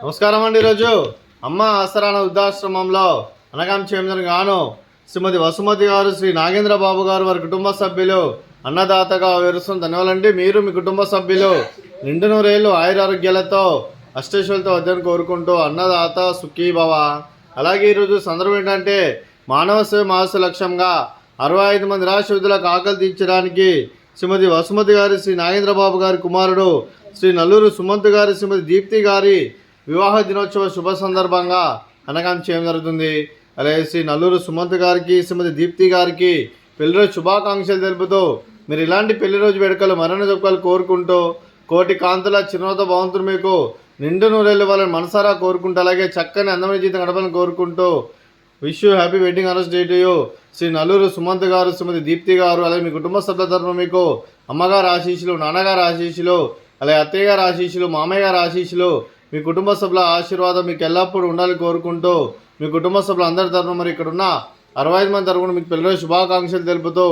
నమస్కారం అండి. ఈరోజు అమ్మ ఆసరాన వృద్ధాశ్రమంలో అనగాం చేమని గాను శ్రీమతి వసుమతి గారు, శ్రీ నాగేంద్ర బాబు గారు, వారి కుటుంబ సభ్యులు అన్నదాతగా వివరిస్తున్న ధన్యవాదాలండి. మీరు మీ కుటుంబ సభ్యులు నిండు నూరేళ్ళు ఆయురారోగ్యాలతో అష్టైశ్వర్యాలతో వద్దని కోరుకుంటూ అన్నదాత సుఖీ భవ. అలాగే ఈరోజు సందర్భం ఏంటంటే మానవ సేవ మాస లక్ష్యంగా 65 మంది నిరాశ్రితులకు ఆకలి తీర్చడానికి శ్రీమతి వసుమతి గారి, శ్రీ నాగేంద్ర బాబు గారి కుమారుడు శ్రీ నల్లూరు సుమంత్ గారి, శ్రీమతి దీప్తి గారి వివాహ దినోత్సవ శుభ సందర్భంగా అనగాం చేయడం జరుగుతుంది. అలాగే శ్రీ నల్లూరు సుమంత్ గారికి, శ్రీమతి దీప్తి గారికి పెళ్లి రోజు శుభాకాంక్షలు తెలుపుతూ మీరు ఇలాంటి పెళ్లి రోజు వేడుకలు మరిన్ని జరుపుకోవాలి కోరుకుంటూ కోటి కాంతుల చిరునవ్వుతో భగవంతుడు మీకు నిండు నూరేళ్ళు వాళ్ళని మనసారా కోరుకుంటూ అలాగే చక్కని అందమైన జీవితం గడపాలని కోరుకుంటూ wish you happy wedding anniversary to you. Shri Nalluru Sumanth గారు, శ్రీమతి దీప్తి గారు, అలాగే మీ కుటుంబ సభ్యుల తరఫున మీకు అమ్మగారు ఆశీస్సులు, నాన్నగారు ఆశీస్సులు, అలాగే అత్తయ్య గారు ఆశీస్సులు, మామయ్య గారు ఆశీస్సులు, మీ కుటుంబ సభ్యుల ఆశీర్వాదం మీకు ఎల్లప్పుడూ ఉండాలని కోరుకుంటూ మీ కుటుంబ సభ్యులు అందరి తరఫున మరి ఇక్కడ ఉన్న 65 మంది తరఫున మీకు పెళ్లి శుభాకాంక్షలు తెలుపుతూ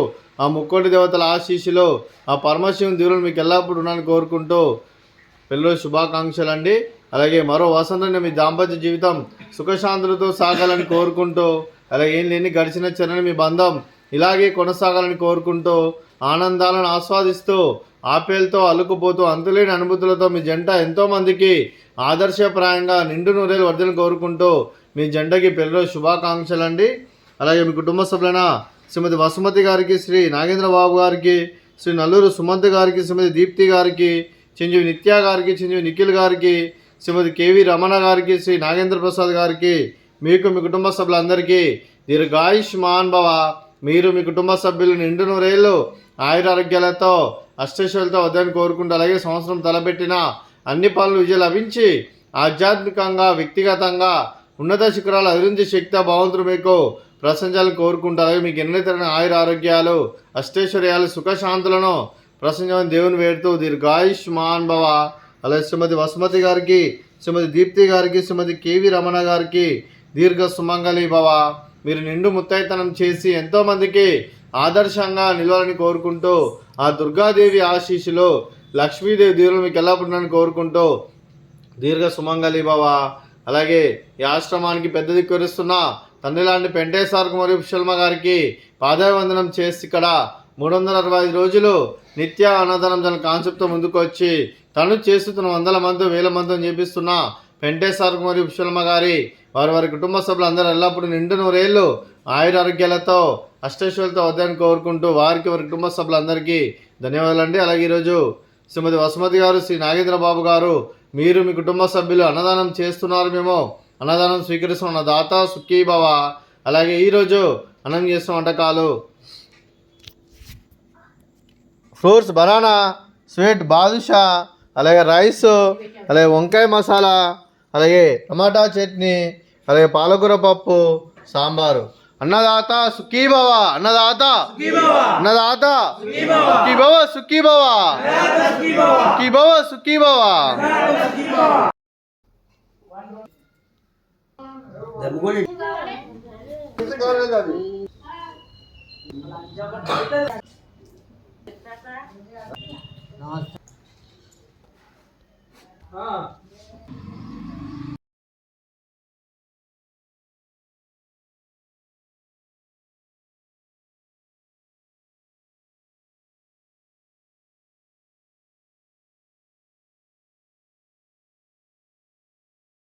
ఆ ముక్కోటి దేవతల ఆశీస్సులు, ఆ పరమశివుని దీవులు మీకు ఎల్లప్పుడూ ఉండాలని కోరుకుంటూ పెళ్లి శుభాకాంక్షలు అండి. అలాగే మరో వసంతం మీ దాంపత్య జీవితం సుఖశాంతులతో సాగాలని కోరుకుంటూ అలాగే ఏం లేని గడిచిన చరణి మీ బంధం ఇలాగే కొనసాగాలని కోరుకుంటూ ఆనందాలను ఆస్వాదిస్తూ ఆపేలతో అల్లుకుపోతూ అంతులేని అనుభూతులతో మీ జంట ఎంతోమందికి ఆదర్శప్రాయంగా నిండు నూరేళ్ళు వర్ధలను కోరుకుంటూ మీ జంటకి పెళ్లి శుభాకాంక్షలు అండి. అలాగే మీ కుటుంబ సభ్యులైన శ్రీమతి వసుమతి గారికి, శ్రీ నాగేంద్ర బాబు గారికి, శ్రీ నల్లూరు సుమంత్ గారికి, శ్రీమతి దీప్తి గారికి, చిరంజీవి నిత్య గారికి, చిరంజీవి నిఖిల్ గారికి, శ్రీమతి కేవి రమణ గారికి, శ్రీ నాగేంద్ర ప్రసాద్ గారికి, మీకు మీ కుటుంబ సభ్యులందరికీ దీర్ఘాయుష్మాన్ భవ. మీరు మీ కుటుంబ సభ్యులు నిండు నూరేళ్ళు ఆయురారోగ్యాలతో అష్టైశ్వర్యాలతో వద్దని కోరుకుంటూ అలాగే సంవత్సరం తలపెట్టిన అన్ని పనులు విజయం లభించి ఆధ్యాత్మికంగా వ్యక్తిగతంగా ఉన్నత శిఖరాలు అభివృద్ధి శక్తి భగవంతుడు మీకు ప్రశంసాలను కోరుకుంటూ అలాగే మీకు ఎన్నైతేనే ఆయురారోగ్యాలు అష్టైశ్వర్యాలు సుఖశాంతులను ప్రశంసని దేవుని వేడుతూ దీర్ఘాయుష్మాన్ భవ. అలాగే శ్రీమతి వసుమతి గారికి, శ్రీమతి దీప్తి గారికి, శ్రీమతి కేవి రమణ గారికి దీర్ఘ సుమంగళి భవ. మీరు నిండు ముత్తైతనం చేసి ఎంతోమందికి ఆదర్శంగా నిలవాలని కోరుకుంటూ ఆ దుర్గాదేవి ఆశీస్సులు, లక్ష్మీదేవి దీవులు మీకు ఎల్లప్పుడూ కోరుకుంటూ దీర్ఘ సుమంగళి భవ. అలాగే ఈ ఆశ్రమానికి పెద్ద దిక్కురిస్తున్న తండ్రి లాంటి పెంటేశ్వరకు మరియు పుష్పల్మ గారికి పాదాభివందనం చేసి ఇక్కడ 365 రోజులు నిత్య అన్నదానం తన కాన్సెప్ట్తో ముందుకు వచ్చి తను చేస్తున్న 100 మంది 1000 మందిని చేపిస్తున్న పెంటేశ్వరకు మరియు పుష్పల్మ గారి వారి కుటుంబ సభ్యులు అందరూ ఎల్లప్పుడూ నిండు నూరేళ్ళు ఆయురారోగ్యాలతో అష్టైశ్వర్యాలతో వద్దని కోరుకుంటూ వారికి వారి కుటుంబ సభ్యులందరికీ ధన్యవాదాలండి. అలాగే ఈరోజు శ్రీమతి వసుమతి గారు, శ్రీ నాగేంద్ర బాబు గారు, మీరు మీ కుటుంబ సభ్యులు అన్నదానం చేస్తున్నారు, మేము అన్నదానం స్వీకరిస్తున్న దాత సుఖీ భవ. అలాగే ఈరోజు అన్నం చేస్తున్న వంటకాలు ఫ్రూట్స్ బనానా, స్వీట్ బాదుషా, అలాగే రైస్, అలాగే వంకాయ మసాలా, అలాగే టమాటా చట్నీ, అలాగే పాలకూర పప్పు, సాంబారు. అన్నదాత సుఖీ భవ, అన్నదాత అన్నదాత సుఖీ భవ, సుఖీ భవ, సుఖీ భవ, సుఖీ భవ. నమస్తే.